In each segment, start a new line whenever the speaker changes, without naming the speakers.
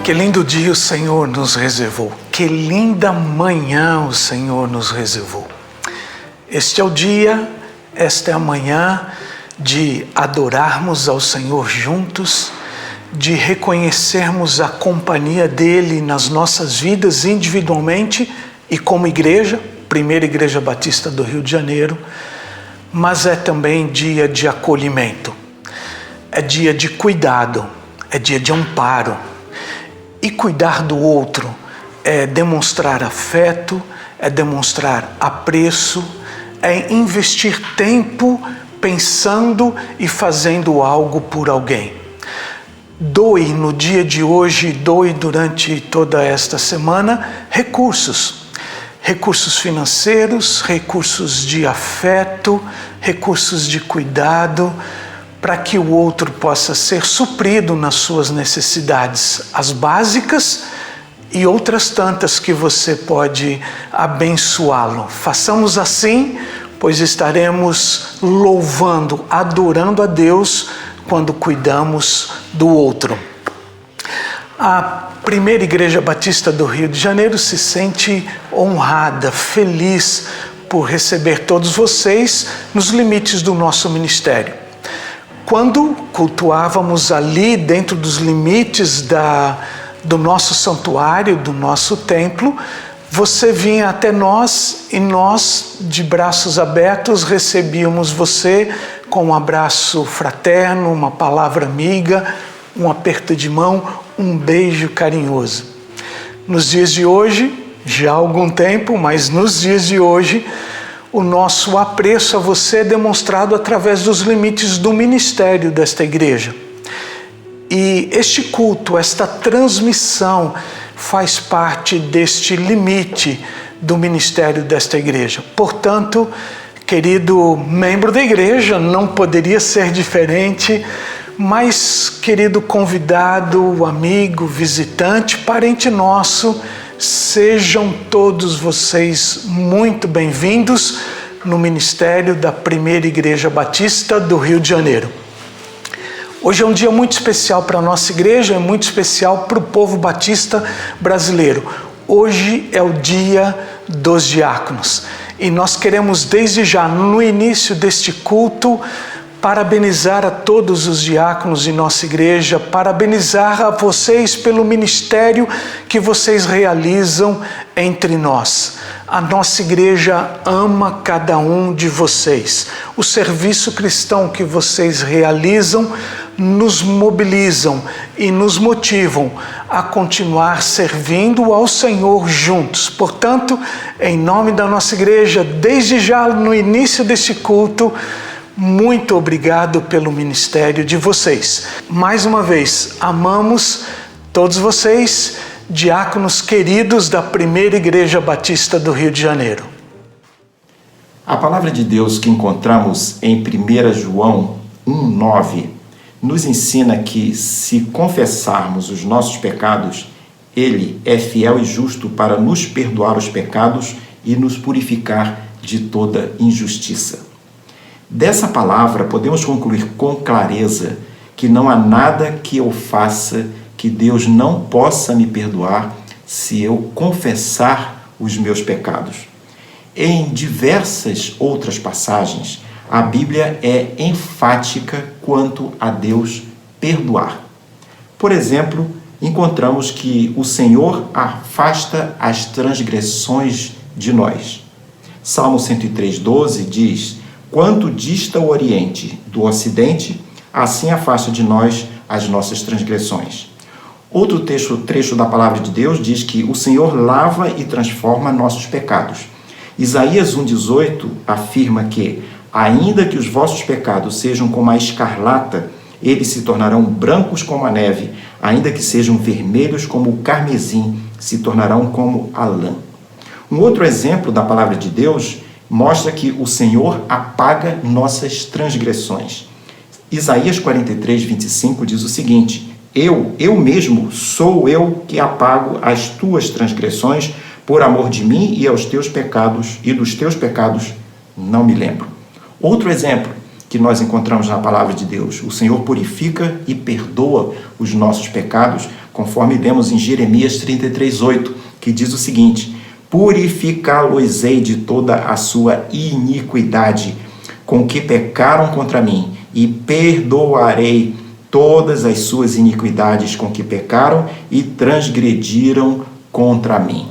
Que lindo dia o Senhor nos reservou. Que linda manhã o Senhor nos reservou. Este é o dia, esta é a manhã de adorarmos ao Senhor juntos, de reconhecermos a companhia dEle nas nossas vidas individualmente e como igreja, Primeira Igreja Batista do Rio de Janeiro, mas é também dia de acolhimento, é dia de cuidado, é dia de amparo. E cuidar do outro é demonstrar afeto, é demonstrar apreço, é investir tempo pensando e fazendo algo por alguém. Doe no dia de hoje, doe durante toda esta semana recursos financeiros, recursos de afeto, recursos de cuidado, para que o outro possa ser suprido nas suas necessidades, as básicas e outras tantas que você pode abençoá-lo. Façamos assim, pois estaremos louvando, adorando a Deus quando cuidamos do outro. A Primeira Igreja Batista do Rio de Janeiro se sente honrada, feliz por receber todos vocês nos limites do nosso ministério. Quando cultuávamos ali dentro dos limites do nosso santuário, do nosso templo, você vinha até nós e nós, de braços abertos, recebíamos você com um abraço fraterno, uma palavra amiga, um aperto de mão, um beijo carinhoso. Nos dias de hoje, já há algum tempo, mas nos dias de hoje, o nosso apreço a você é demonstrado através dos limites do ministério desta igreja. E este culto, esta transmissão, faz parte deste limite do ministério desta igreja. Portanto, querido membro da igreja, não poderia ser diferente, mas querido convidado, amigo, visitante, parente nosso, sejam todos vocês muito bem-vindos no ministério da Primeira Igreja Batista do Rio de Janeiro. Hoje é um dia muito especial para a nossa igreja, é muito especial para o povo batista brasileiro. Hoje é o dia dos diáconos e nós queremos desde já, no início deste culto, parabenizar a todos os diáconos de nossa igreja, parabenizar a vocês pelo ministério que vocês realizam entre nós. A nossa igreja ama cada um de vocês. O serviço cristão que vocês realizam nos mobilizam e nos motivam a continuar servindo ao Senhor juntos. Portanto, em nome da nossa igreja, desde já no início deste culto, muito obrigado pelo ministério de vocês. Mais uma vez, amamos todos vocês, diáconos queridos da Primeira Igreja Batista do Rio de Janeiro.
A palavra de Deus que encontramos em 1 João 1,9 nos ensina que, se confessarmos os nossos pecados, Ele é fiel e justo para nos perdoar os pecados e nos purificar de toda injustiça. Dessa palavra, podemos concluir com clareza que não há nada que eu faça que Deus não possa me perdoar se eu confessar os meus pecados. Em diversas outras passagens, a Bíblia é enfática quanto a Deus perdoar. Por exemplo, encontramos que o Senhor afasta as transgressões de nós. Salmo 103:12 diz: quanto dista o Oriente do Ocidente, assim afasta de nós as nossas transgressões. Outro trecho da palavra de Deus diz que o Senhor lava e transforma nossos pecados. Isaías 1,18 afirma que, ainda que os vossos pecados sejam como a escarlata, eles se tornarão brancos como a neve, ainda que sejam vermelhos como o carmesim, se tornarão como a lã. Um outro exemplo da palavra de Deus mostra que o Senhor apaga nossas transgressões. Isaías 43:25 diz o seguinte: eu mesmo sou eu que apago as tuas transgressões por amor de mim e aos teus pecados, e dos teus pecados não me lembro. Outro exemplo que nós encontramos na palavra de Deus: o Senhor purifica e perdoa os nossos pecados conforme lemos em Jeremias 33:8, que diz o seguinte: purificá-los-ei de toda a sua iniquidade com que pecaram contra mim, e perdoarei todas as suas iniquidades com que pecaram e transgrediram contra mim.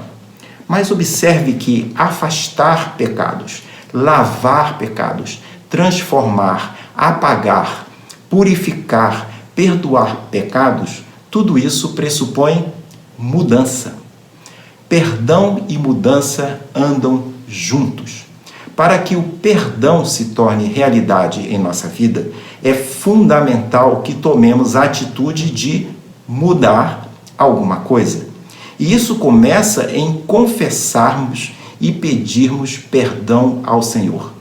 Mas observe que afastar pecados, lavar pecados, transformar, apagar, purificar, perdoar pecados, tudo isso pressupõe mudança. Perdão e mudança andam juntos. Para que o perdão se torne realidade em nossa vida, é fundamental que tomemos a atitude de mudar alguma coisa. E isso começa em confessarmos e pedirmos perdão ao Senhor.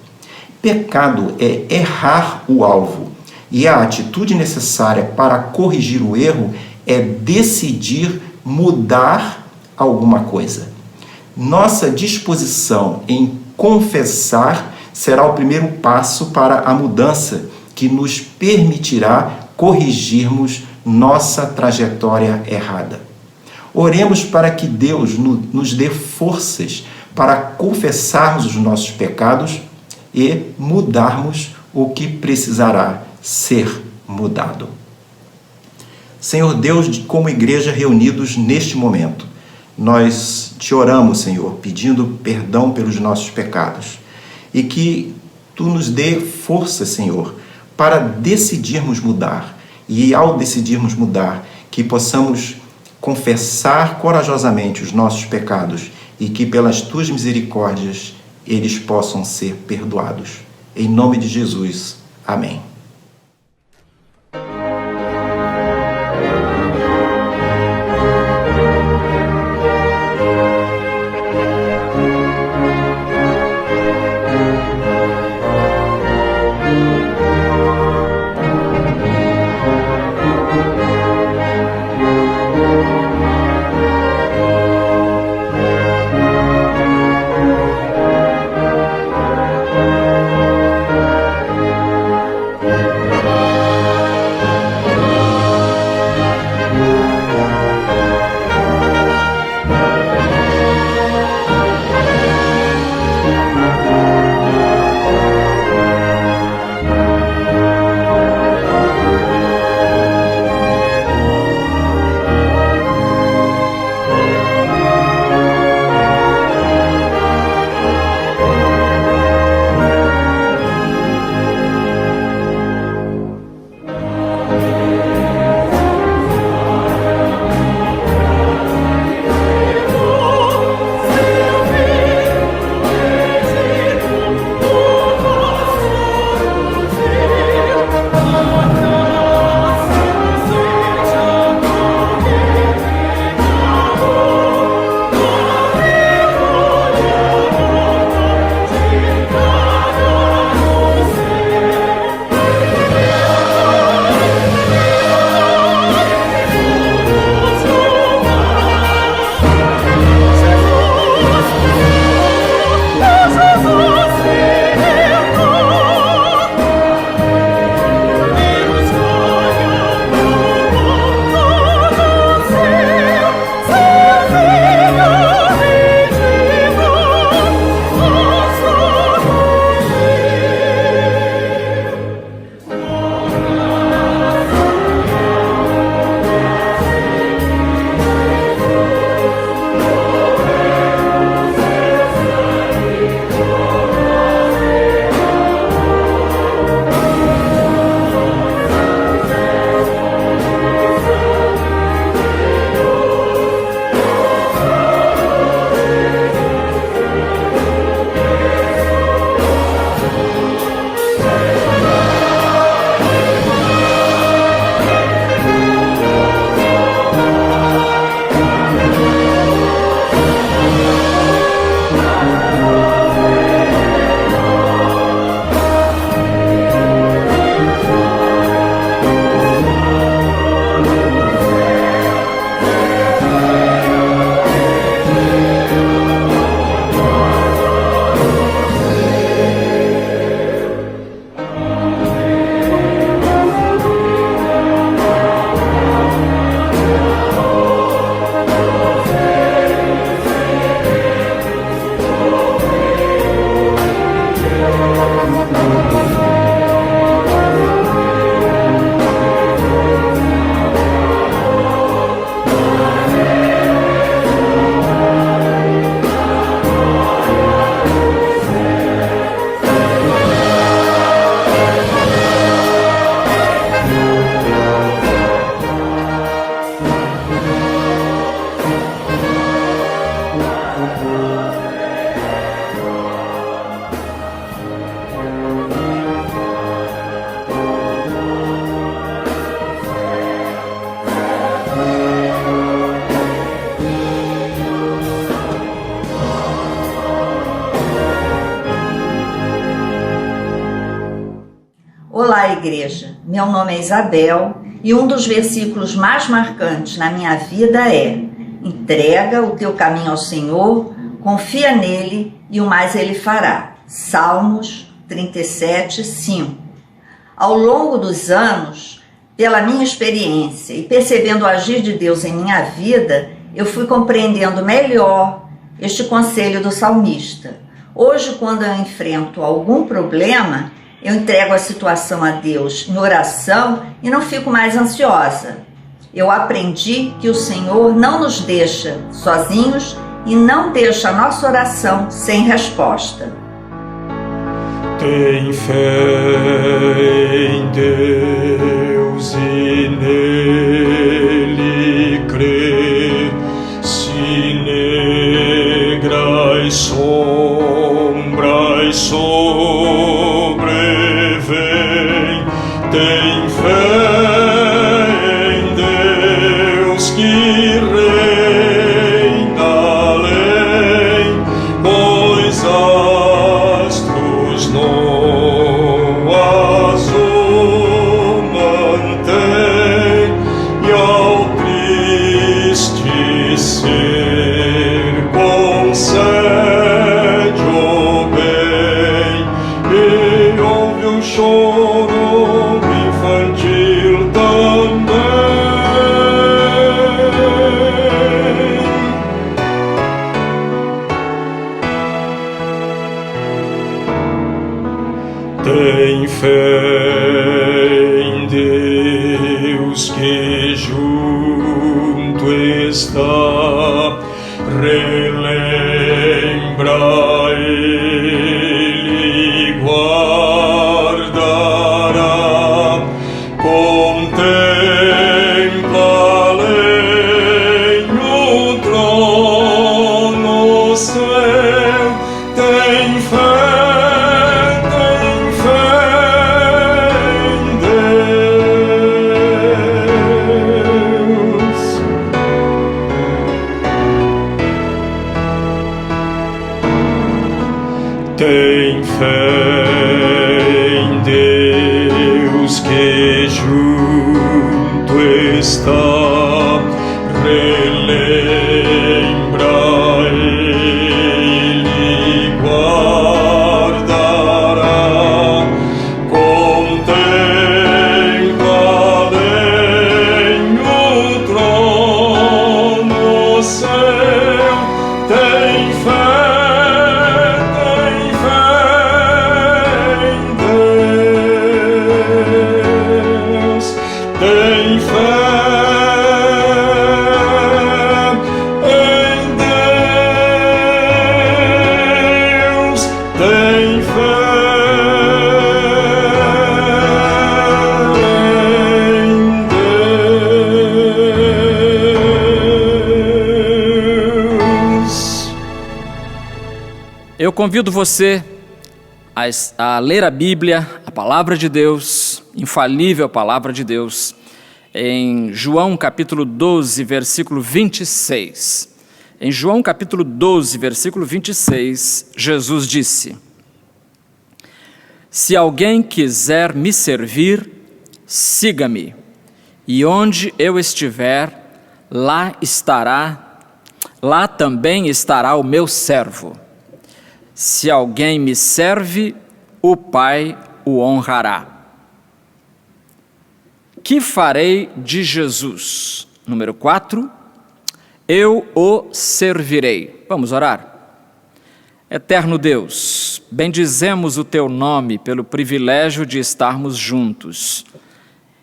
Pecado é errar o alvo, e a atitude necessária para corrigir o erro é decidir mudar alguma coisa. Nossa disposição em confessar será o primeiro passo para a mudança que nos permitirá corrigirmos nossa trajetória errada. Oremos para que Deus nos dê forças para confessarmos os nossos pecados e mudarmos o que precisará ser mudado. Senhor Deus, como igreja reunidos neste momento, nós te oramos, Senhor, pedindo perdão pelos nossos pecados e que Tu nos dê força, Senhor, para decidirmos mudar e, ao decidirmos mudar, que possamos confessar corajosamente os nossos pecados e que, pelas Tuas misericórdias, eles possam ser perdoados. Em nome de Jesus. Amém.
igreja. Meu nome é Isabel e um dos versículos mais marcantes na minha vida é: entrega o teu caminho ao Senhor, confia nele e o mais ele fará. Salmos 37, 5. Ao longo dos anos, pela minha experiência e percebendo o agir de Deus em minha vida, eu fui compreendendo melhor este conselho do salmista. Hoje, quando eu enfrento algum problema, eu entrego a situação a Deus em oração e não fico mais ansiosa. Eu aprendi que o Senhor não nos deixa sozinhos e não deixa a nossa oração sem resposta.
Tem fé em Deus e nele crê, se negras sombras sobrevêm. Tem fé em Deus que reina além, pois astros noas o mantém, e ao triste ser concede o bem, e ouve o choro infantil também. Tem fé em Deus que junto está, relembra ele guardará, contempla além o trono seu. Tem fé em Deus. Tem fé em Deus que junto está, relembra ele guardará, contempla além o trono seu. Tem fé em Deus. Tem fé em Deus. Tem fé em Deus.
Eu convido você a ler a Bíblia, a Palavra de Deus, infalível Palavra de Deus, em João capítulo 12, versículo 26. Em João capítulo 12, versículo 26, Jesus disse: se alguém quiser me servir, siga-me, e onde eu estiver, lá também estará o meu servo. Se alguém me serve, o Pai o honrará. Que farei de Jesus? Número 4, eu o servirei. Vamos orar? Eterno Deus, bendizemos o Teu nome pelo privilégio de estarmos juntos.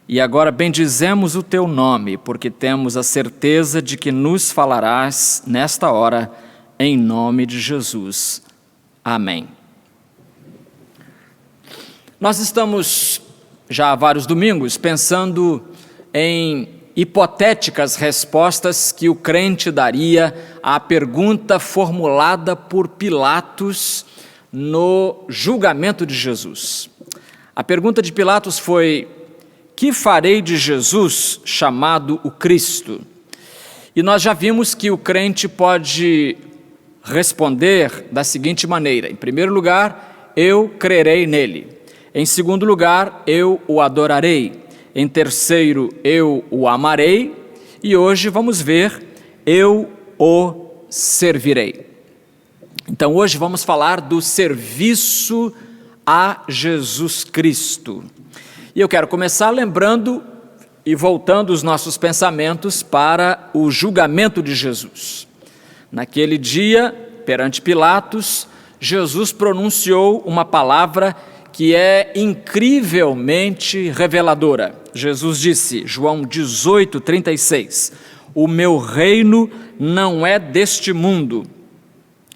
E agora bendizemos o Teu nome, porque temos a certeza de que nos falarás nesta hora, em nome de Jesus. Amém. Nós estamos já há vários domingos pensando em hipotéticas respostas que o crente daria à pergunta formulada por Pilatos no julgamento de Jesus. A pergunta de Pilatos foi: que farei de Jesus chamado o Cristo? E nós já vimos que o crente pode responder da seguinte maneira: em primeiro lugar, eu crerei nele. Em segundo lugar, eu o adorarei. Em terceiro, eu o amarei. E hoje vamos ver, eu o servirei. Então hoje vamos falar do serviço a Jesus Cristo. E eu quero começar lembrando e voltando os nossos pensamentos para o julgamento de Jesus. Naquele dia, perante Pilatos, Jesus pronunciou uma palavra que é incrivelmente reveladora. Jesus disse, João 18:36, o meu reino não é deste mundo.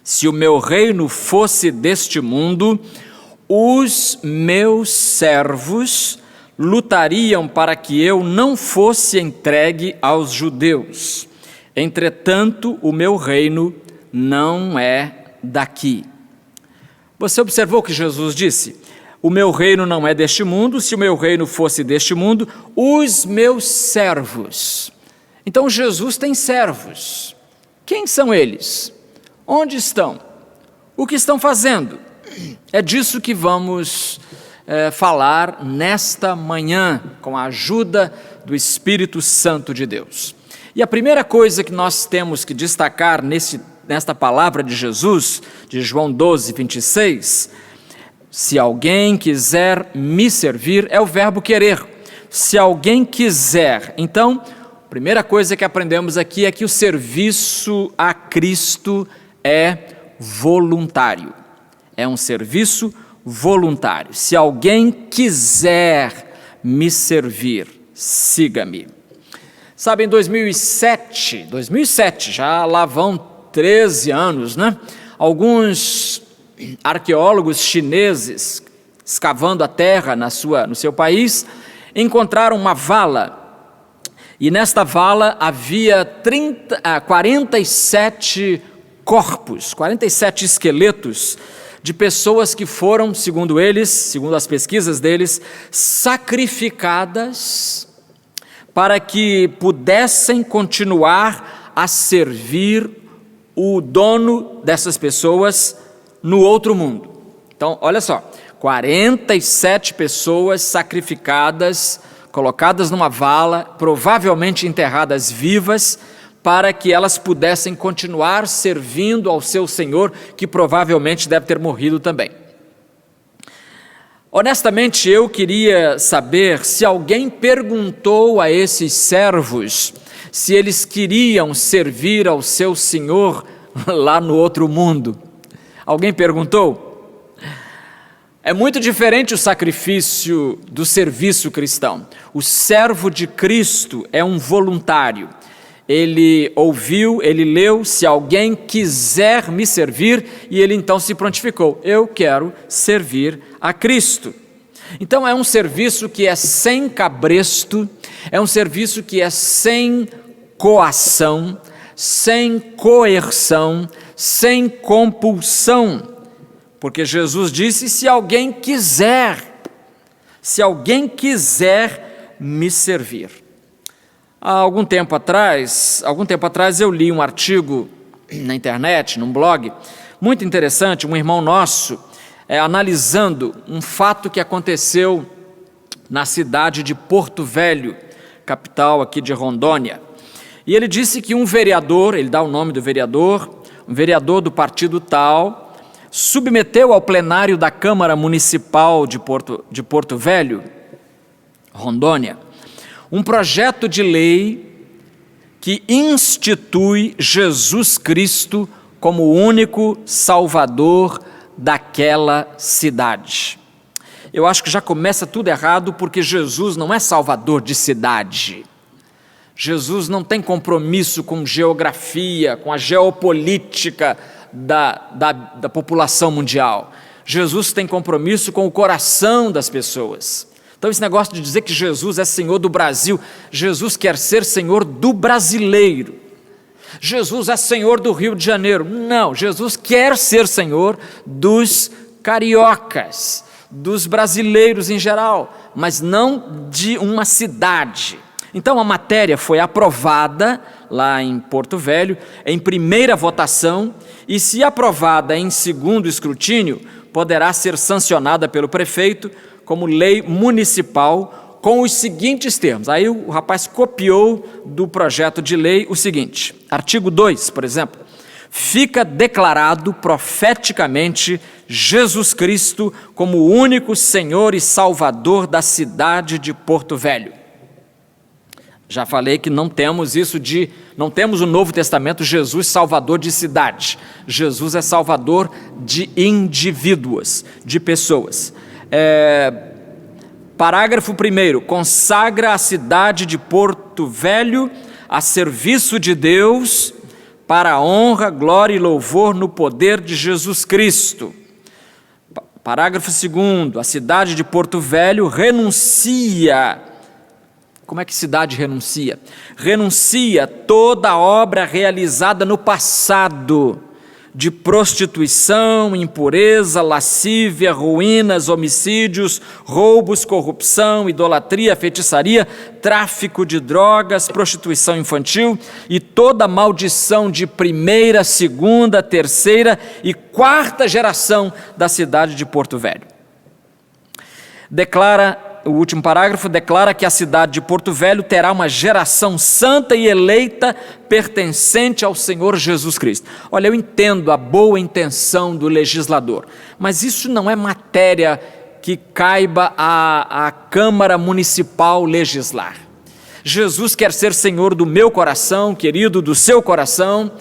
Se o meu reino fosse deste mundo, os meus servos lutariam para que eu não fosse entregue aos judeus. Entretanto, o meu reino não é daqui. Você observou o que Jesus disse? O meu reino não é deste mundo. Se o meu reino fosse deste mundo, os meus servos. Então Jesus tem servos. Quem são eles? Onde estão? O que estão fazendo? É disso que vamos falar nesta manhã, com a ajuda do Espírito Santo de Deus. E a primeira coisa que nós temos que destacar nesta palavra de Jesus, de João 12:26, se alguém quiser me servir, é o verbo querer. Se alguém quiser, então, a primeira coisa que aprendemos aqui é que o serviço a Cristo é voluntário. É um serviço voluntário. Se alguém quiser me servir, siga-me. Sabe, em 2007, já lá vão 13 anos, né? Alguns arqueólogos chineses, escavando a terra no seu país, encontraram uma vala. E nesta vala havia 47 corpos, 47 esqueletos de pessoas que foram, segundo eles, segundo as pesquisas deles, sacrificadas para que pudessem continuar a servir o dono dessas pessoas no outro mundo. Então, olha só, 47 pessoas sacrificadas, colocadas numa vala, provavelmente enterradas vivas, para que elas pudessem continuar servindo ao seu Senhor, que provavelmente deve ter morrido também. Honestamente, eu queria saber se alguém perguntou a esses servos se eles queriam servir ao seu Senhor lá no outro mundo. Alguém perguntou? É muito diferente o sacrifício do serviço cristão. O servo de Cristo é um voluntário. Ele ouviu, ele leu, se alguém quiser me servir, e ele então se prontificou, eu quero servir a Cristo. Então é um serviço que é sem cabresto, é um serviço que é sem coação, sem coerção, sem compulsão, porque Jesus disse, se alguém quiser me servir. Há algum tempo atrás eu li um artigo na internet, num blog, muito interessante, um irmão nosso, analisando um fato que aconteceu na cidade de Porto Velho, capital aqui de Rondônia. E ele disse que um vereador, ele dá o nome do vereador, um vereador do partido tal, submeteu ao plenário da Câmara Municipal de Porto Velho, Rondônia, um projeto de lei que institui Jesus Cristo como o único Salvador daquela cidade. Eu acho que já começa tudo errado, porque Jesus não é salvador de cidade. Jesus não tem compromisso com geografia, com a geopolítica da população mundial. Jesus tem compromisso com o coração das pessoas. Então esse negócio de dizer que Jesus é Senhor do Brasil, Jesus quer ser Senhor do brasileiro. Jesus é Senhor do Rio de Janeiro. Não, Jesus quer ser Senhor dos cariocas, dos brasileiros em geral, mas não de uma cidade. Então a matéria foi aprovada lá em Porto Velho, em primeira votação, e se aprovada em segundo escrutínio, poderá ser sancionada pelo prefeito como lei municipal com os seguintes termos. Aí o rapaz copiou do projeto de lei o seguinte: artigo 2, por exemplo, fica declarado profeticamente Jesus Cristo como o único Senhor e Salvador da cidade de Porto Velho. Já falei que não temos o Novo Testamento Jesus Salvador de cidade. Jesus é Salvador de indivíduos, de pessoas. Parágrafo 1º, consagra a cidade de Porto Velho a serviço de Deus para a honra, glória e louvor no poder de Jesus Cristo. Parágrafo 2º, a cidade de Porto Velho renuncia. Como é que cidade renuncia? Renuncia toda obra realizada no passado de prostituição, impureza, lascívia, ruínas, homicídios, roubos, corrupção, idolatria, feitiçaria, tráfico de drogas, prostituição infantil e toda maldição de primeira, segunda, terceira e quarta geração da cidade de Porto Velho. O último parágrafo declara que a cidade de Porto Velho terá uma geração santa e eleita pertencente ao Senhor Jesus Cristo. Olha, eu entendo a boa intenção do legislador, mas isso não é matéria que caiba à Câmara Municipal legislar. Jesus quer ser Senhor do meu coração, querido, do seu coração,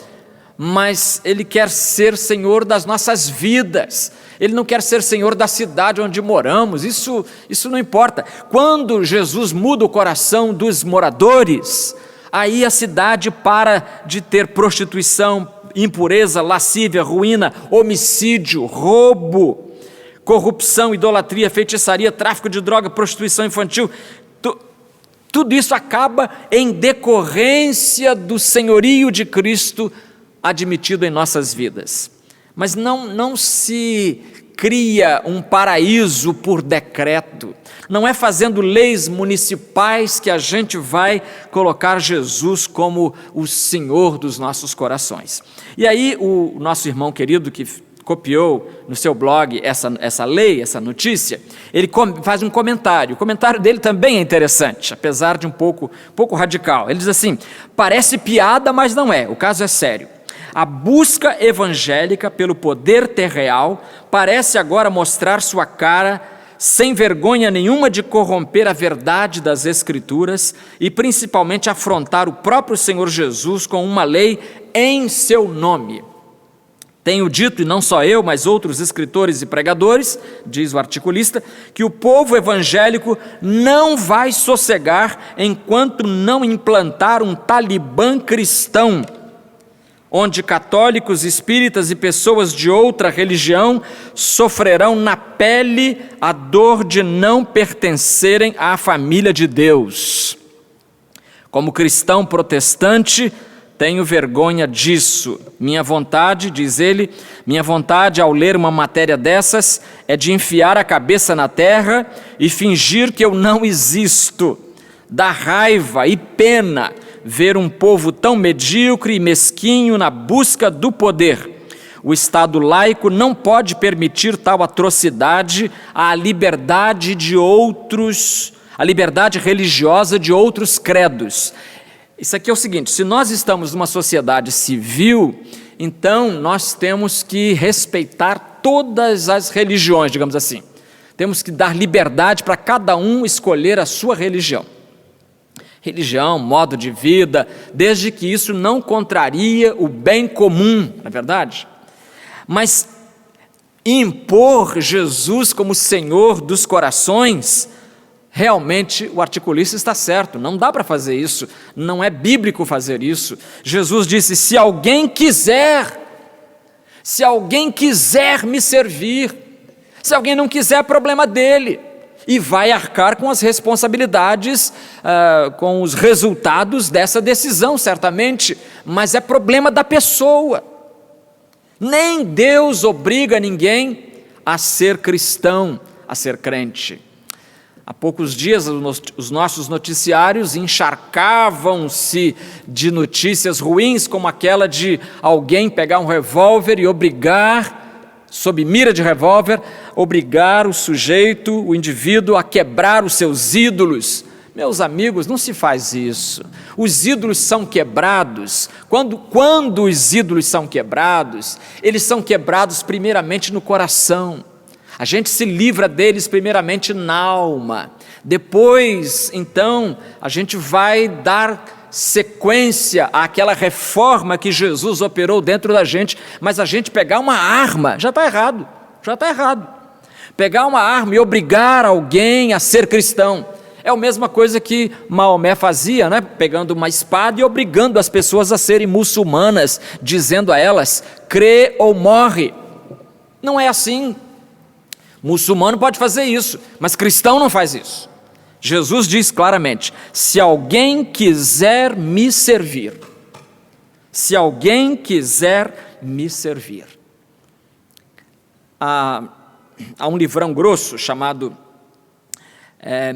mas Ele quer ser Senhor das nossas vidas. Ele não quer ser Senhor da cidade onde moramos, isso não importa. Quando Jesus muda o coração dos moradores, aí a cidade para de ter prostituição, impureza, lascívia, ruína, homicídio, roubo, corrupção, idolatria, feitiçaria, tráfico de droga, prostituição infantil. Tudo isso acaba em decorrência do senhorio de Cristo admitido em nossas vidas. Mas não se cria um paraíso por decreto. Não é fazendo leis municipais que a gente vai colocar Jesus como o Senhor dos nossos corações. E aí o nosso irmão querido que copiou no seu blog essa lei, essa notícia, ele faz um comentário. O comentário dele também é interessante, apesar de um pouco radical. Ele diz assim: parece piada, mas não é, o caso é sério. A busca evangélica pelo poder terreal parece agora mostrar sua cara, sem vergonha nenhuma de corromper a verdade das Escrituras e principalmente afrontar o próprio Senhor Jesus com uma lei em seu nome. Tenho dito, e não só eu, mas outros escritores e pregadores, diz o articulista, que o povo evangélico não vai sossegar enquanto não implantar um Talibã cristão, onde católicos, espíritas e pessoas de outra religião sofrerão na pele a dor de não pertencerem à família de Deus. Como cristão protestante, tenho vergonha disso. Minha vontade, diz ele, minha vontade ao ler uma matéria dessas é de enfiar a cabeça na terra e fingir que eu não existo. Dá raiva e pena ver um povo tão medíocre e mesquinho na busca do poder. O Estado laico não pode permitir tal atrocidade à liberdade de outros, à liberdade religiosa de outros credos. Isso aqui é o seguinte: se nós estamos numa sociedade civil, então nós temos que respeitar todas as religiões, digamos assim. Temos que dar liberdade para cada um escolher a sua religião. Religião, modo de vida, desde que isso não contraria o bem comum, não é verdade? Mas impor Jesus como Senhor dos corações, realmente o articulista está certo, não dá para fazer isso, não é bíblico fazer isso. Jesus disse: se alguém quiser me servir, se alguém não quiser, é problema dele. E vai arcar com as responsabilidades, com os resultados dessa decisão, certamente, mas é problema da pessoa. Nem Deus obriga ninguém a ser cristão, a ser crente. Há poucos dias os nossos noticiários encharcavam-se de notícias ruins, como aquela de alguém pegar um revólver e obrigar sob mira de revólver, obrigar o sujeito, o indivíduo, a quebrar os seus ídolos. Meus amigos, não se faz isso. Os ídolos são quebrados. Quando os ídolos são quebrados, eles são quebrados primeiramente no coração. A gente se livra deles primeiramente na alma. Depois, então, a gente vai dar sequência àquela reforma que Jesus operou dentro da gente. Mas a gente pegar uma arma, já está errado. Pegar uma arma e obrigar alguém a ser cristão é a mesma coisa que Maomé fazia, né? Pegando uma espada e obrigando as pessoas a serem muçulmanas, dizendo a elas, crê ou morre. Não é assim. Muçulmano pode fazer isso, mas cristão não faz isso. Jesus diz claramente, se alguém quiser me servir, há um livrão grosso chamado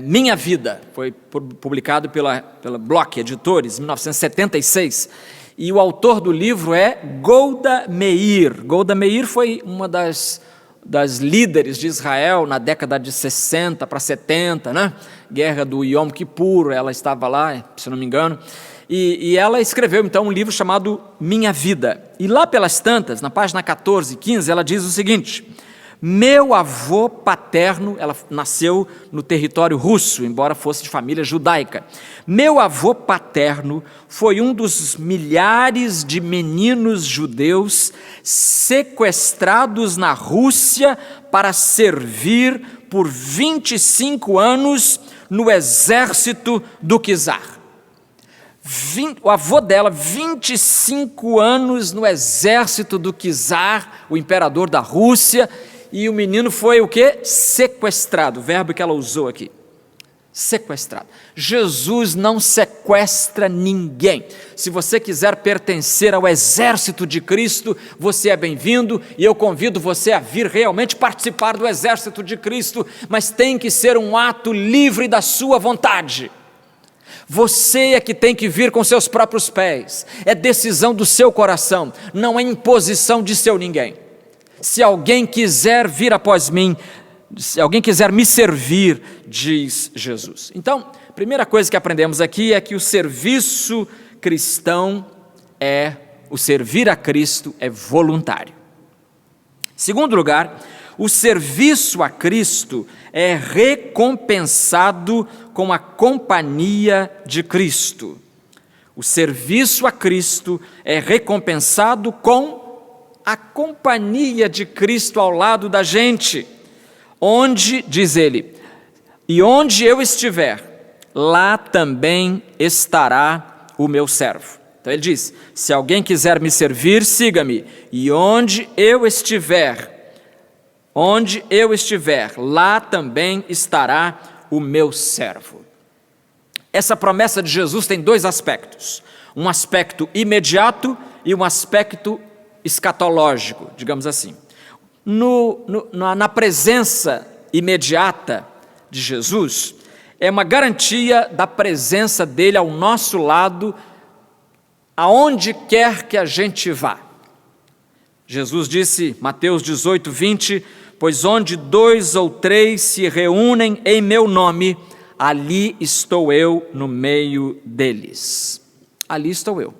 Minha Vida, foi publicado pela Bloch Editores, em 1976, e o autor do livro é Golda Meir. Golda Meir foi uma das líderes de Israel na década de 60 para 70, né? Guerra do Yom Kippur, ela estava lá, se não me engano, e ela escreveu então um livro chamado Minha Vida, e lá pelas tantas, na página 14 e 15, ela diz o seguinte, meu avô paterno, ela nasceu no território russo, embora fosse de família judaica. Meu avô paterno foi um dos milhares de meninos judeus sequestrados na Rússia para servir por 25 anos no exército do czar. O avô dela, 25 anos no exército do czar, o imperador da Rússia, e o menino foi o quê? Sequestrado, o verbo que ela usou aqui. Sequestrado. Jesus não sequestra ninguém. Se você quiser pertencer ao exército de Cristo, você é bem-vindo e eu convido você a vir realmente participar do exército de Cristo, mas tem que ser um ato livre da sua vontade. Você é que tem que vir com seus próprios pés, é decisão do seu coração, não é imposição de seu ninguém. Se alguém quiser vir após mim, se alguém quiser me servir, diz Jesus. Então, a primeira coisa que aprendemos aqui é que o serviço cristão o servir a Cristo é voluntário. Segundo lugar, o serviço a Cristo é recompensado com a companhia de Cristo. O serviço a Cristo é recompensado com a companhia de Cristo ao lado da gente, onde, diz ele, e onde eu estiver, lá também estará o meu servo. Então ele diz, se alguém quiser me servir, siga-me, e onde eu estiver, lá também estará o meu servo. Essa promessa de Jesus tem dois aspectos, um aspecto imediato e um aspecto escatológico, digamos assim. Na presença imediata de Jesus, é uma garantia da presença dele ao nosso lado, aonde quer que a gente vá. Jesus disse, Mateus 18, 20, pois onde 2 ou 3 se reúnem em meu nome, ali estou eu no meio deles. Ali estou eu.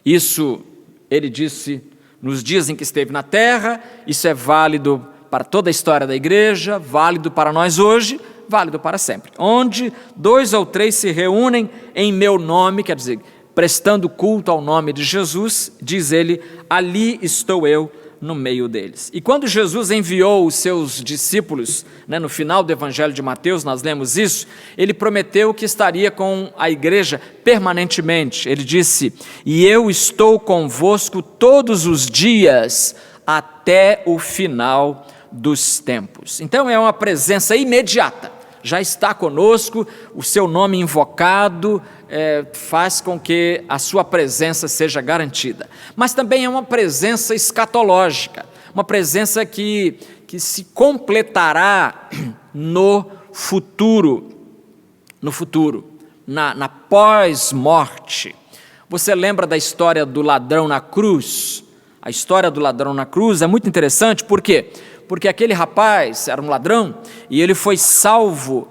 Isso ele disse nos dias em que esteve na terra, isso é válido para toda a história da igreja, válido para nós hoje, válido para sempre. Onde 2 ou 3 se reúnem em meu nome, quer dizer, prestando culto ao nome de Jesus, diz ele, ali estou eu no meio deles. E quando Jesus enviou os seus discípulos, no final do Evangelho de Mateus, nós lemos isso, ele prometeu que estaria com a igreja permanentemente. Ele disse, e eu estou convosco todos os dias até o final dos tempos. Então é uma presença imediata, já está conosco, o seu nome invocado faz com que a sua presença seja garantida. Mas também é uma presença escatológica, uma presença que se completará no futuro, na pós-morte. Você lembra da história do ladrão na cruz? a história do ladrão na cruz é muito interessante. Por quê? Porque aquele rapaz era um ladrão e ele foi salvo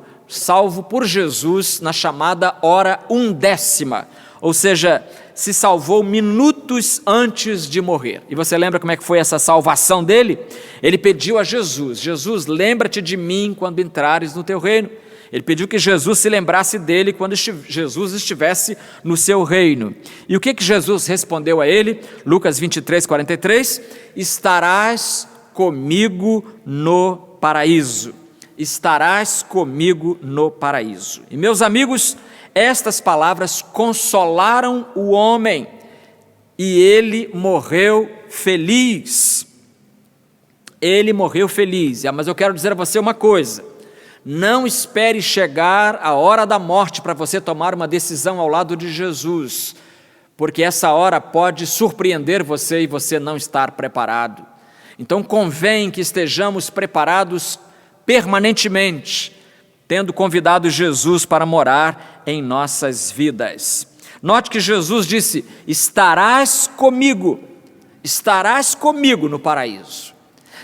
por Jesus na chamada hora undécima, ou seja, se salvou minutos antes de morrer. E você lembra como é que foi essa salvação dele? Ele pediu a Jesus: Jesus, lembra-te de mim quando entrares no teu reino. Ele pediu que Jesus se lembrasse dele quando Jesus estivesse no seu reino. E o que Jesus respondeu a ele? Lucas 23, 43, estarás comigo no paraíso. Estarás comigo no paraíso. E meus amigos, estas palavras consolaram o homem e ele morreu feliz. Ele morreu feliz. Mas eu quero dizer a você uma coisa: não espere chegar a hora da morte para você tomar uma decisão ao lado de Jesus, porque essa hora pode surpreender você e você não estar preparado. Então convém que estejamos preparados permanentemente, tendo convidado Jesus para morar em nossas vidas. Note que Jesus disse: estarás comigo no paraíso.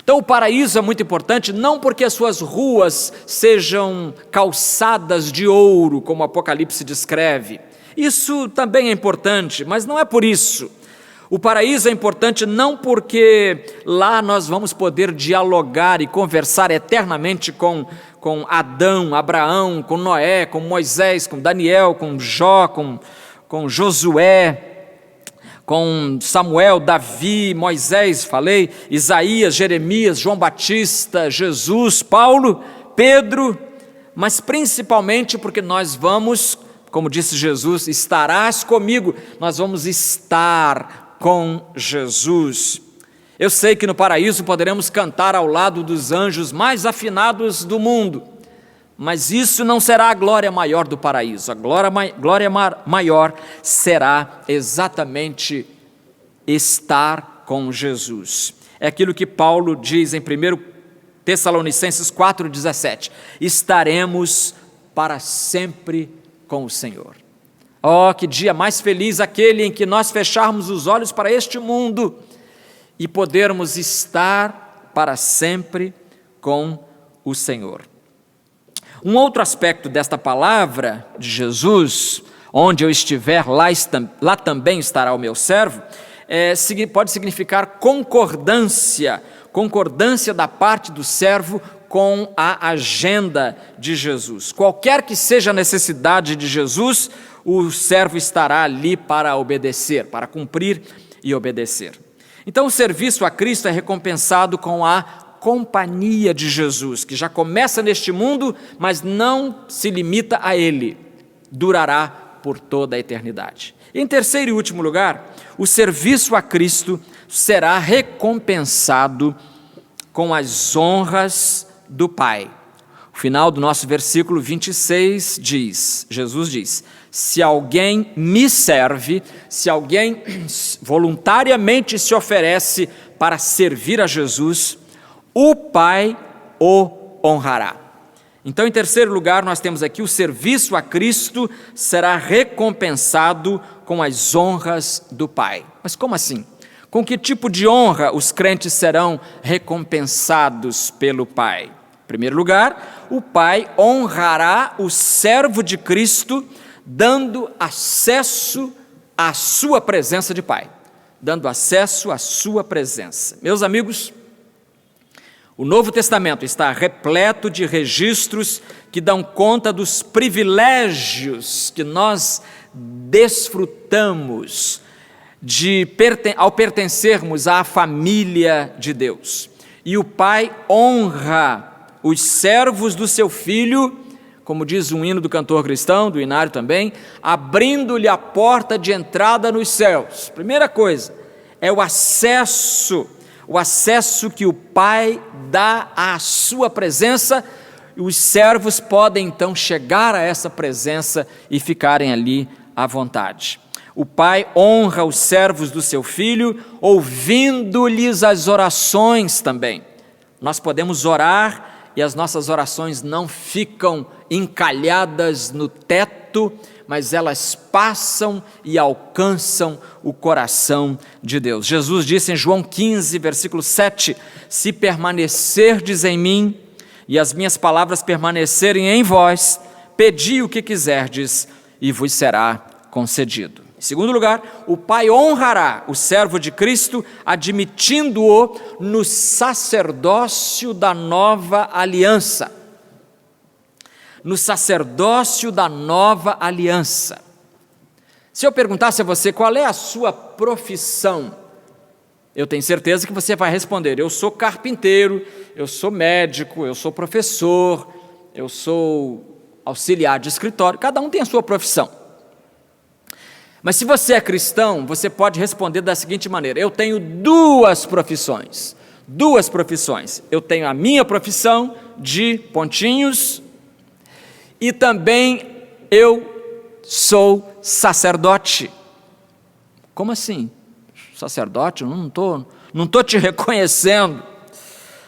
Então o paraíso é muito importante, não porque as suas ruas sejam calçadas de ouro, como o Apocalipse descreve. Isso também é importante, mas não é por isso. O paraíso é importante não porque lá nós vamos poder dialogar e conversar eternamente com Adão, Abraão, com Noé, com Moisés, com Daniel, com Jó, com Josué, com Samuel, Davi, Moisés, falei, Isaías, Jeremias, João Batista, Jesus, Paulo, Pedro, mas principalmente porque nós vamos, como disse Jesus, estarás comigo, nós vamos estar com Jesus. Eu sei que no paraíso poderemos cantar ao lado dos anjos mais afinados do mundo, mas isso não será a glória maior do paraíso. A glória maior será exatamente estar com Jesus. É aquilo que Paulo diz em 1 Tessalonicenses 4,17: estaremos para sempre com o Senhor. Oh, que dia mais feliz aquele em que nós fecharmos os olhos para este mundo e podermos estar para sempre com o Senhor. Um outro aspecto desta palavra de Jesus, onde eu estiver, lá também estará o meu servo, pode significar concordância da parte do servo com a agenda de Jesus. Qualquer que seja a necessidade de Jesus, o servo estará ali para obedecer, para cumprir e obedecer. Então o serviço a Cristo é recompensado com a companhia de Jesus, que já começa neste mundo, mas não se limita a Ele, durará por toda a eternidade. Em terceiro e último lugar, o serviço a Cristo será recompensado com as honras do Pai. O final do nosso versículo 26 diz, Jesus diz: se alguém me serve, se alguém voluntariamente se oferece para servir a Jesus, o Pai o honrará. Então, em terceiro lugar, nós temos aqui o serviço a Cristo será recompensado com as honras do Pai. Mas como assim? Com que tipo de honra os crentes serão recompensados pelo Pai? Em primeiro lugar, o Pai honrará o servo de Cristo, dando acesso à sua presença de Pai. Dando acesso à sua presença. Meus amigos, o Novo Testamento está repleto de registros que dão conta dos privilégios que nós desfrutamos ao pertencermos à família de Deus. E o Pai honra os servos do seu Filho, como diz um hino do cantor cristão, do Inário também, abrindo-lhe a porta de entrada nos céus. Primeira coisa, é o acesso que o Pai dá à sua presença, e os servos podem então chegar a essa presença e ficarem ali à vontade. O Pai honra os servos do seu Filho, ouvindo-lhes as orações também. Nós podemos orar e as nossas orações não ficam encalhadas no teto, mas elas passam e alcançam o coração de Deus. Jesus disse em João 15, versículo 7, se permanecerdes em mim e as minhas palavras permanecerem em vós, pedi o que quiserdes e vos será concedido. Em segundo lugar, o Pai honrará o servo de Cristo, admitindo-o no sacerdócio da nova aliança. No sacerdócio da nova aliança. Se eu perguntasse a você qual é a sua profissão, eu tenho certeza que você vai responder: eu sou carpinteiro, eu sou médico, eu sou professor, eu sou auxiliar de escritório. Cada um tem a sua profissão. Mas se você é cristão, você pode responder da seguinte maneira: eu tenho duas profissões. Eu tenho a minha profissão de pontinhos e também eu sou sacerdote. Como assim? Sacerdote? Não tô te reconhecendo.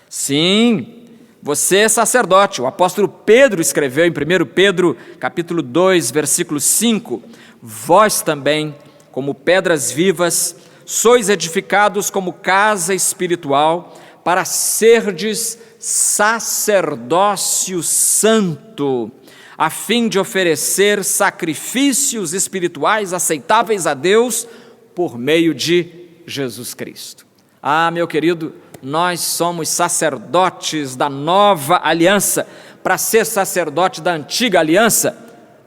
Sim, você é sacerdote. O apóstolo Pedro escreveu em 1 Pedro, capítulo 2, versículo 5, vós também, como pedras vivas, sois edificados como casa espiritual, para serdes sacerdócio santo, a fim de oferecer sacrifícios espirituais aceitáveis a Deus por meio de Jesus Cristo. Ah, meu querido, nós somos sacerdotes da nova aliança. Para ser sacerdote da antiga aliança,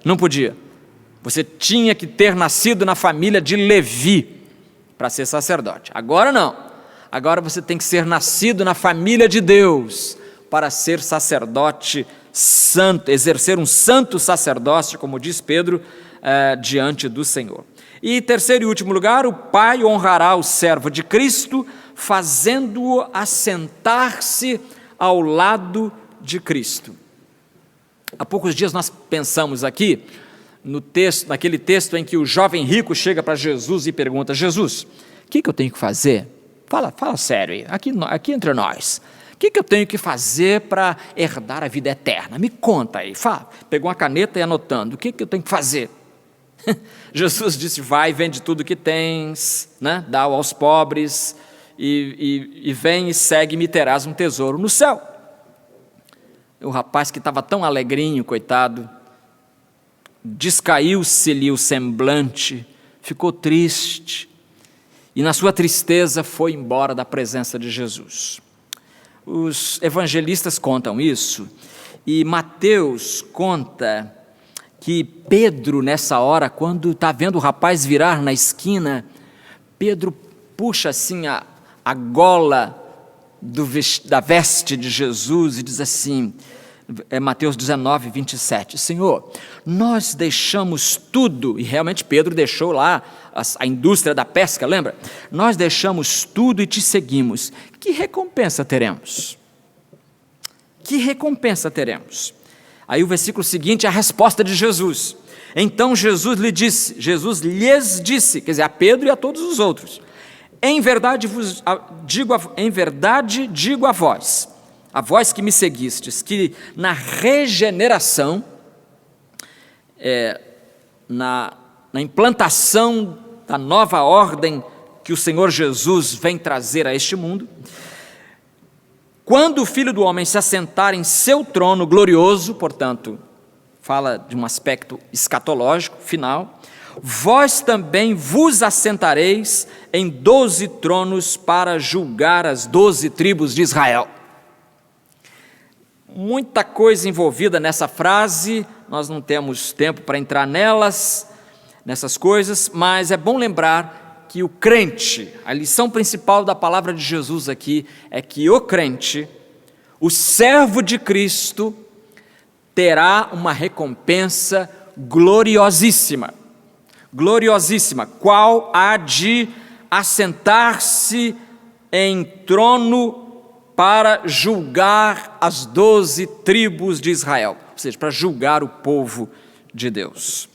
não podia. Você tinha que ter nascido na família de Levi para ser sacerdote. Agora não. Agora você tem que ser nascido na família de Deus para ser sacerdote santo, exercer um santo sacerdócio, como diz Pedro, diante do Senhor. E terceiro e último lugar, o Pai honrará o servo de Cristo, fazendo-o assentar-se ao lado de Cristo. Há poucos dias nós pensamos aqui, naquele texto em que o jovem rico chega para Jesus e pergunta: Jesus, o que eu tenho que fazer? Fala sério aí, aqui entre nós. O que eu tenho que fazer para herdar a vida eterna? Me conta aí, fala. Pegou uma caneta e anotando, o que eu tenho que fazer? Jesus disse: vai, vende tudo que tens, né? Dá aos pobres, e vem e segue-me, terás um tesouro no céu. O rapaz que estava tão alegrinho, coitado, descaiu-se-lhe o semblante, ficou triste, e na sua tristeza foi embora da presença de Jesus. Os evangelistas contam isso, e Mateus conta que Pedro, nessa hora, quando está vendo o rapaz virar na esquina, Pedro puxa assim a gola da veste de Jesus e diz assim, Mateus 19, 27, Senhor, nós deixamos tudo, e realmente Pedro deixou lá a indústria da pesca, lembra? Nós deixamos tudo e te seguimos. Que recompensa teremos? Que recompensa teremos? Aí o versículo seguinte é a resposta de Jesus. Então Jesus lhes disse, quer dizer, a Pedro e a todos os outros, em verdade digo a vós que me seguistes, que na regeneração, na implantação da nova ordem que o Senhor Jesus vem trazer a este mundo, quando o Filho do Homem se assentar em seu trono glorioso, portanto, fala de um aspecto escatológico, final, vós também vos assentareis em 12 tronos para julgar as 12 tribos de Israel. Muita coisa envolvida nessa frase, nós não temos tempo para entrar nessas coisas, mas é bom lembrar que o crente, a lição principal da palavra de Jesus aqui, é que o crente, o servo de Cristo, terá uma recompensa gloriosíssima, qual há de assentar-se em trono para julgar as 12 tribos de Israel, ou seja, para julgar o povo de Deus.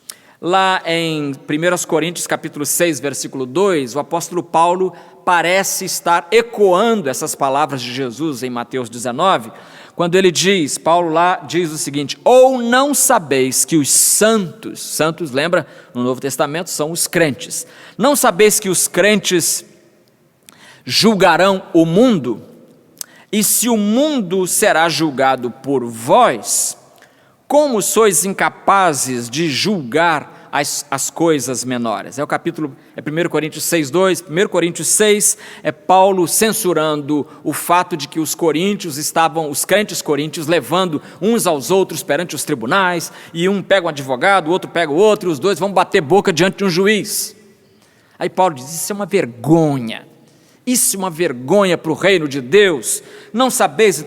Lá em 1 Coríntios capítulo 6, versículo 2, o apóstolo Paulo parece estar ecoando essas palavras de Jesus em Mateus 19, quando ele diz, Paulo lá diz o seguinte: ou não sabeis que os santos, lembra, no Novo Testamento são os crentes, não sabeis que os crentes julgarão o mundo? E se o mundo será julgado por vós, como sois incapazes de julgar as coisas menores? É 1 Coríntios 6:2, 1 Coríntios 6, é Paulo censurando o fato de que os crentes coríntios, levando uns aos outros perante os tribunais, e um pega um advogado, o outro pega o outro, os dois vão bater boca diante de um juiz. Aí Paulo diz: isso é uma vergonha. Isso é uma vergonha para o reino de Deus. Não sabeis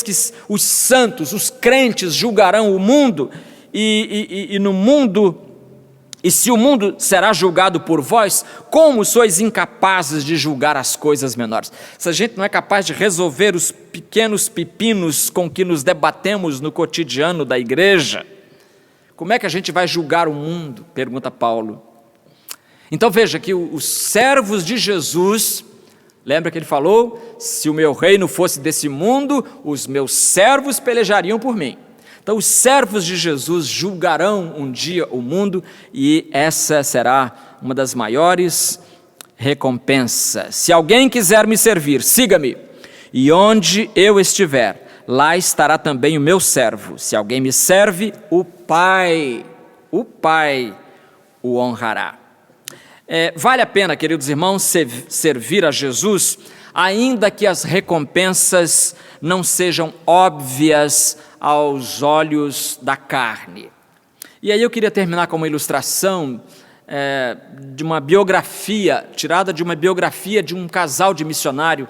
que os santos, os crentes julgarão o mundo, e se o mundo será julgado por vós, como sois incapazes de julgar as coisas menores? Se a gente não é capaz de resolver os pequenos pepinos com que nos debatemos no cotidiano da igreja, como é que a gente vai julgar o mundo? Pergunta Paulo. Então veja que os servos de Jesus, lembra que ele falou: se o meu reino fosse desse mundo, os meus servos pelejariam por mim. Então os servos de Jesus julgarão um dia o mundo, e essa será uma das maiores recompensas. Se alguém quiser me servir, siga-me, e onde eu estiver, lá estará também o meu servo. Se alguém me serve, o Pai o honrará. Vale a pena, queridos irmãos, servir a Jesus, ainda que as recompensas não sejam óbvias aos olhos da carne. E aí eu queria terminar com uma ilustração de uma biografia, tirada de uma biografia de um casal de missionário.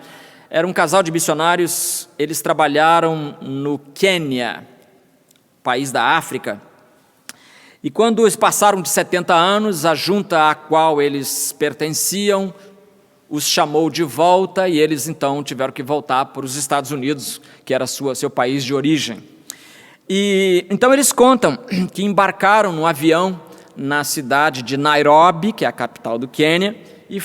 Era um casal de missionários, eles trabalharam no Quênia, país da África. E quando eles passaram de 70 anos, a junta à qual eles pertenciam os chamou de volta, e eles então tiveram que voltar para os Estados Unidos, que era seu país de origem. E então eles contam que embarcaram no avião na cidade de Nairobi, que é a capital do Quênia, e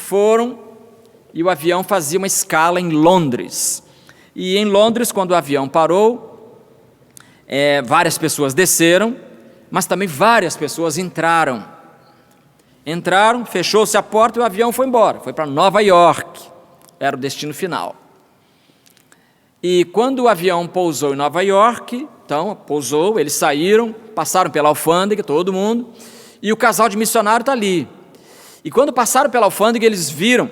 o avião fazia uma escala em Londres. E em Londres, quando o avião parou, várias pessoas desceram, mas também várias pessoas entraram, fechou-se a porta e o avião foi embora, foi para Nova York, era o destino final. E quando o avião pousou em Nova York, eles saíram, passaram pela alfândega, todo mundo, e o casal de missionário está ali. E quando passaram pela alfândega, eles viram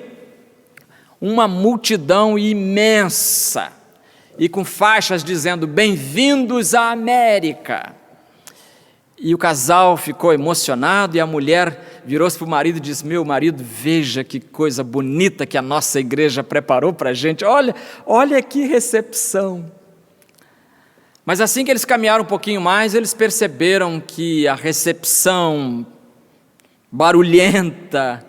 uma multidão imensa, e com faixas dizendo: bem-vindos à América. E o casal ficou emocionado, e a mulher virou-se para o marido e disse: meu marido, veja que coisa bonita que a nossa igreja preparou para a gente, olha que recepção. Mas assim que eles caminharam um pouquinho mais, eles perceberam que a recepção barulhenta,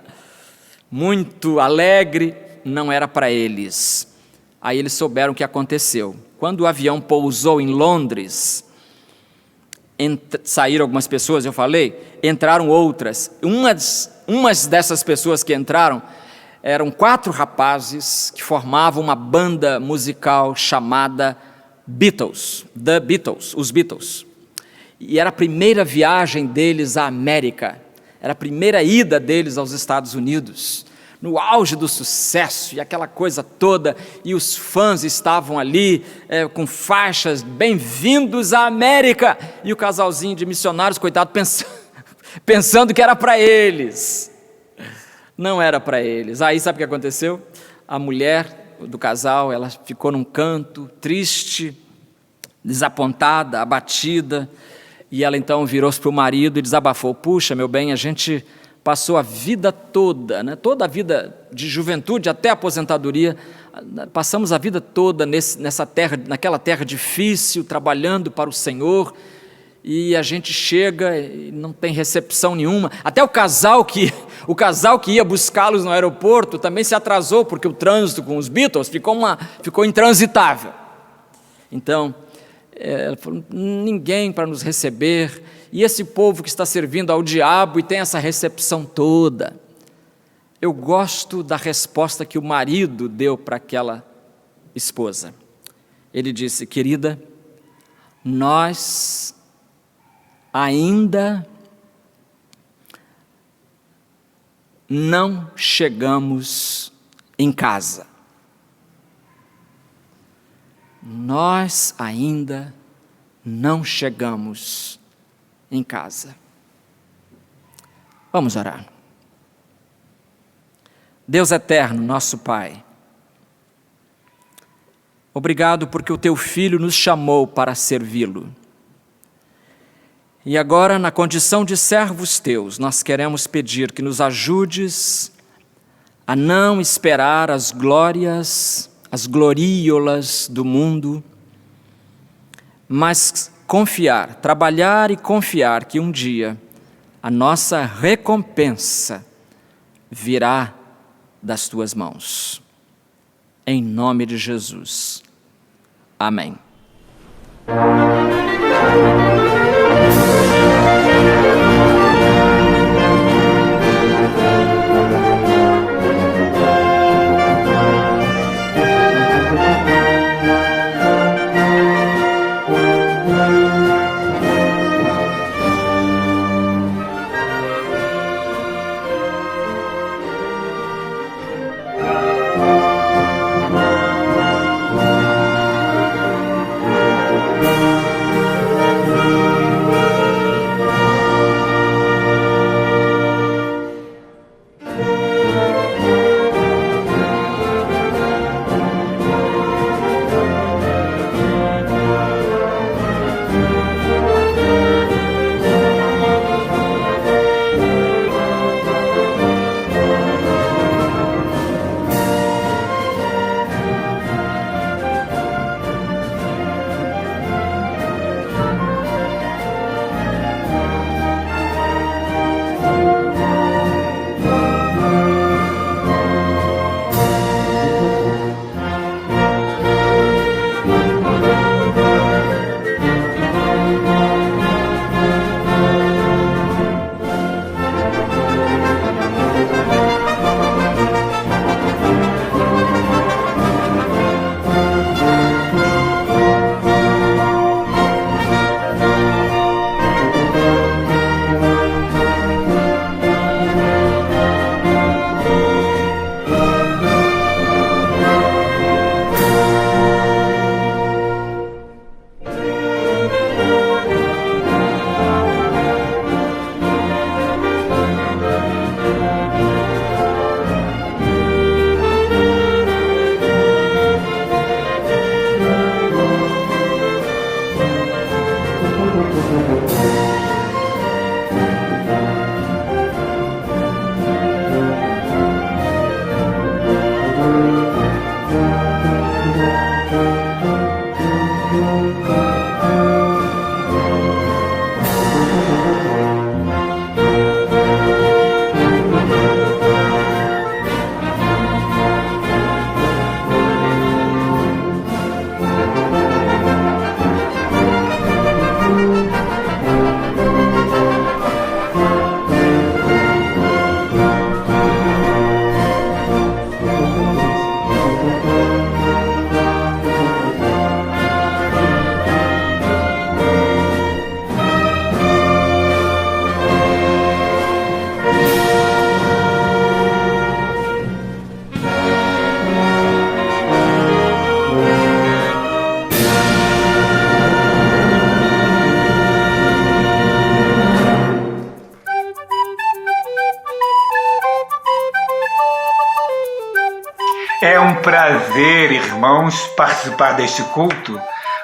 muito alegre, não era para eles. Aí eles souberam o que aconteceu. Quando o avião pousou em Londres, saíram algumas pessoas, eu falei, entraram outras. Umas dessas pessoas que entraram eram 4 rapazes que formavam uma banda musical chamada Beatles, The Beatles, os Beatles. E era a primeira viagem deles à América, era a primeira ida deles aos Estados Unidos, no auge do sucesso e aquela coisa toda, e os fãs estavam ali com faixas: bem-vindos à América, e o casalzinho de missionários, coitado, pensando que era para eles. Não era para eles. Aí sabe o que aconteceu? A mulher do casal, ela ficou num canto, triste, desapontada, abatida, e ela então virou-se para o marido e desabafou: puxa, meu bem, a gente passou a vida toda, toda a vida de juventude até a aposentadoria, passamos a vida toda naquela terra difícil, trabalhando para o Senhor, e a gente chega e não tem recepção nenhuma. Até o casal que ia buscá-los no aeroporto também se atrasou, porque o trânsito com os Beatles ficou intransitável. Então, ela falou: ninguém para nos receber, e esse povo que está servindo ao diabo e tem essa recepção toda. Eu gosto da resposta que o marido deu para aquela esposa. ele disse: querida, nós ainda não chegamos em casa. Nós ainda não chegamos em casa. Vamos orar. Deus eterno, nosso Pai, obrigado porque o Teu Filho nos chamou para servi-lo. E agora, na condição de servos Teus, nós queremos pedir que nos ajudes a não esperar as glórias, as gloríolas do mundo, mas confiar, trabalhar e confiar que um dia a nossa recompensa virá das Tuas mãos. Em nome de Jesus. Amém.
É um prazer, irmãos, participar deste culto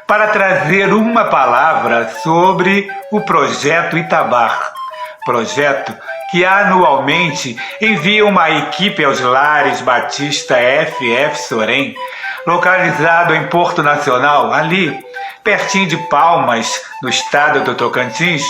para trazer uma palavra sobre o Projeto Itabar. Projeto que anualmente envia uma equipe aos lares Batista FF Sorém, localizado em Porto Nacional, ali, pertinho de Palmas, no estado do Tocantins,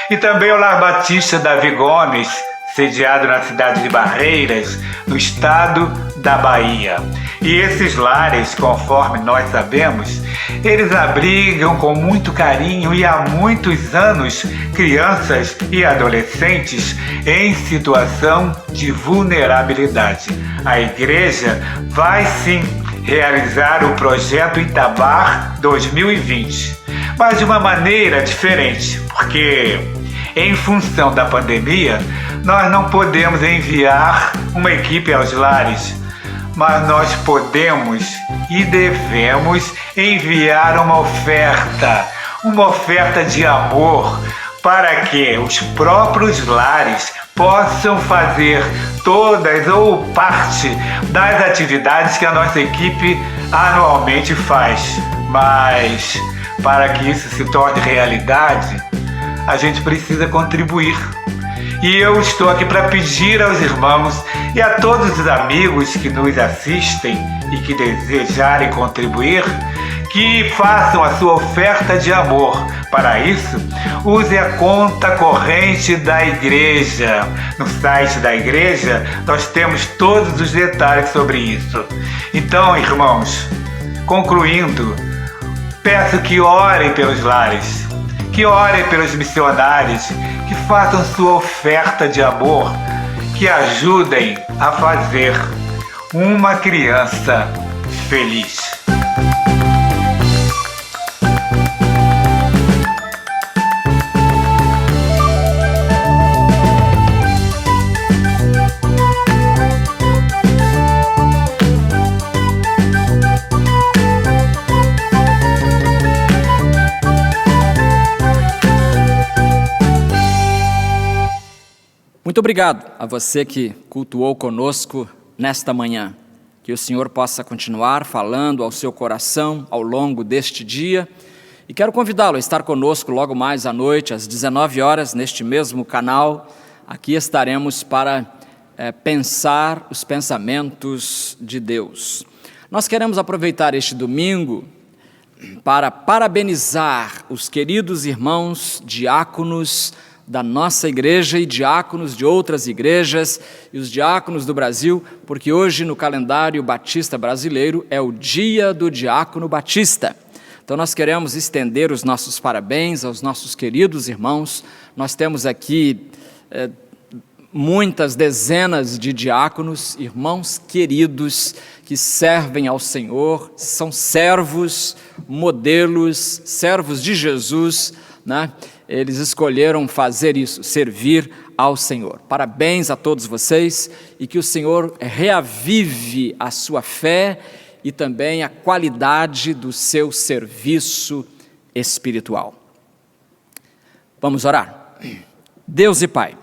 e também ao Lar Batista Davi Gomes, sediado na cidade de Barreiras, no estado da Bahia. E esses lares, conforme nós sabemos, eles abrigam com muito carinho e há muitos anos crianças e adolescentes em situação de vulnerabilidade. A igreja vai sim realizar o projeto Itabar 2020, mas de uma maneira diferente, porque em função da pandemia, nós não podemos enviar uma equipe aos lares, mas nós podemos e devemos enviar uma oferta de amor, para que os próprios lares possam fazer todas ou parte das atividades que a nossa equipe anualmente faz. Mas, para que isso se torne realidade, a gente precisa contribuir. E eu estou aqui para pedir aos irmãos e a todos os amigos que nos assistem e que desejarem contribuir, que façam a sua oferta de amor. Para isso, use a conta corrente da igreja. No site da igreja, nós temos todos os detalhes sobre isso. Então, irmãos, concluindo, peço que orem pelos lares, que orem pelos missionários, que façam sua oferta de amor, que ajudem a fazer uma criança feliz.
Muito obrigado a você que cultuou conosco nesta manhã. Que o Senhor possa continuar falando ao seu coração ao longo deste dia. E quero convidá-lo a estar conosco logo mais à noite, às 19 horas, neste mesmo canal. Aqui estaremos para pensar os pensamentos de Deus. Nós queremos aproveitar este domingo para parabenizar os queridos irmãos diáconos da nossa igreja e diáconos de outras igrejas e os diáconos do Brasil, porque hoje no calendário batista brasileiro é o Dia do Diácono Batista. Então nós queremos estender os nossos parabéns aos nossos queridos irmãos. Nós temos aqui muitas dezenas de diáconos, irmãos queridos que servem ao Senhor, são servos, modelos, servos de Jesus, né? Eles escolheram fazer isso, servir ao Senhor. Parabéns a todos vocês e que o Senhor reavive a sua fé e também a qualidade do seu serviço espiritual. Vamos orar. Deus e Pai,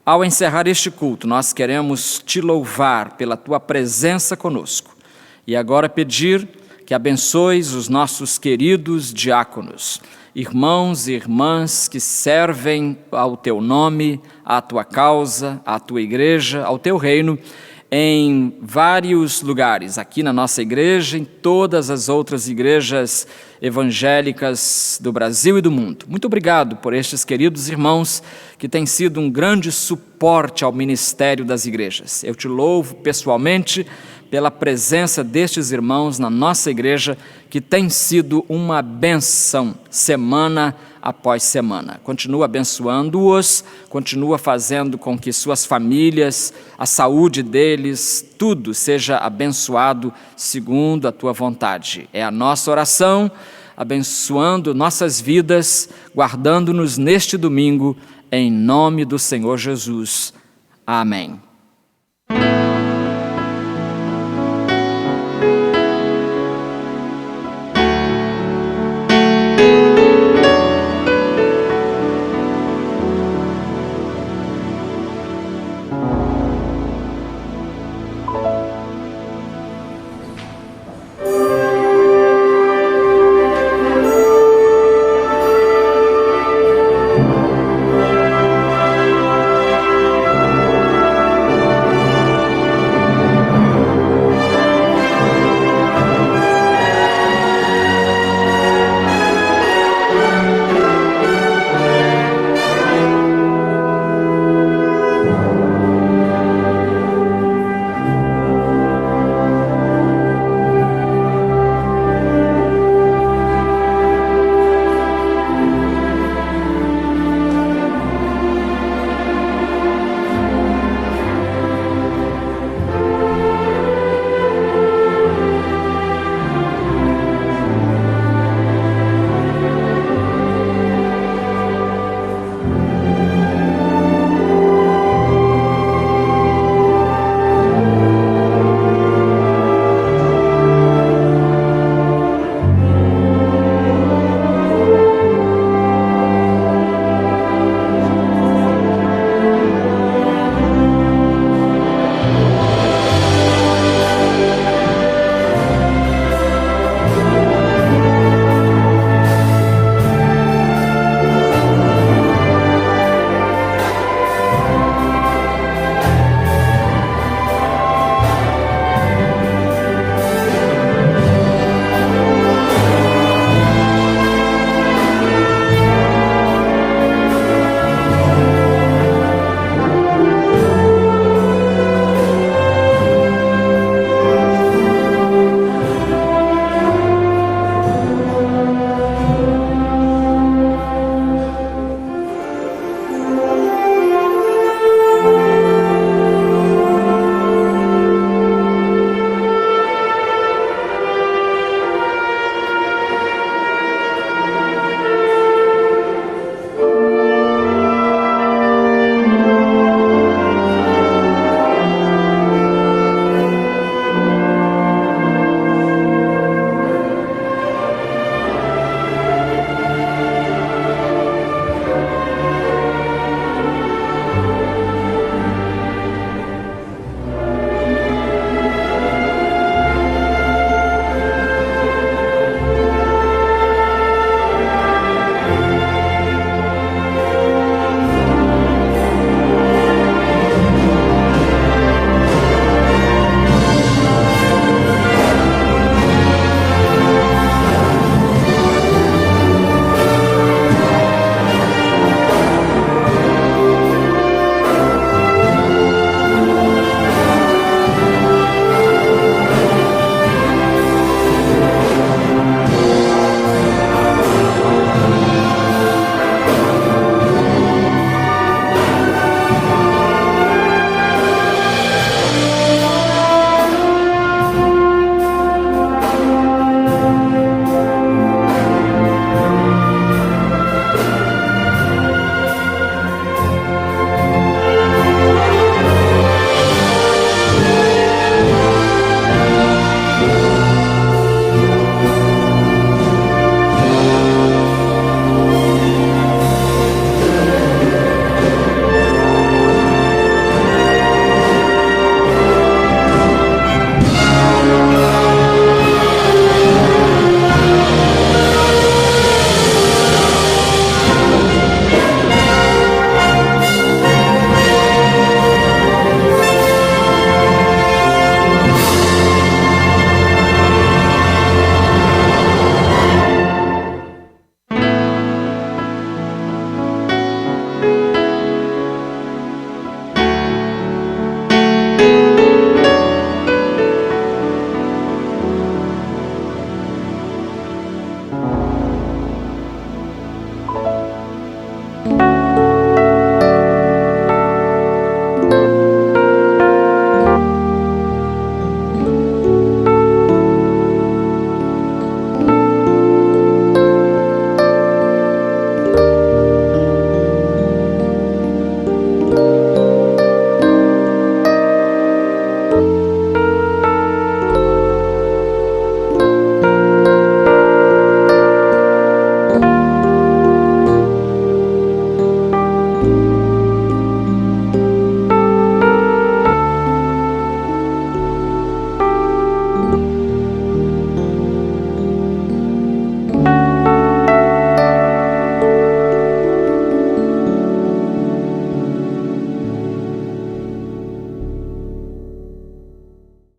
ao encerrar este culto, nós queremos te louvar pela tua presença conosco e agora pedir que abençoes os nossos queridos diáconos, irmãos e irmãs que servem ao teu nome, à tua causa, à tua igreja, ao teu reino, em vários lugares, aqui na nossa igreja, em todas as outras igrejas evangélicas do Brasil e do mundo. Muito obrigado por estes queridos irmãos que têm sido um grande suporte ao ministério das igrejas. Eu te louvo pessoalmente pela presença destes irmãos na nossa igreja, que tem sido uma bênção semana após semana. Continua abençoando-os, continua fazendo com que suas famílias, a saúde deles, tudo seja abençoado segundo a tua vontade. É a nossa oração, abençoando nossas vidas, guardando-nos neste domingo, em nome do Senhor Jesus. Amém.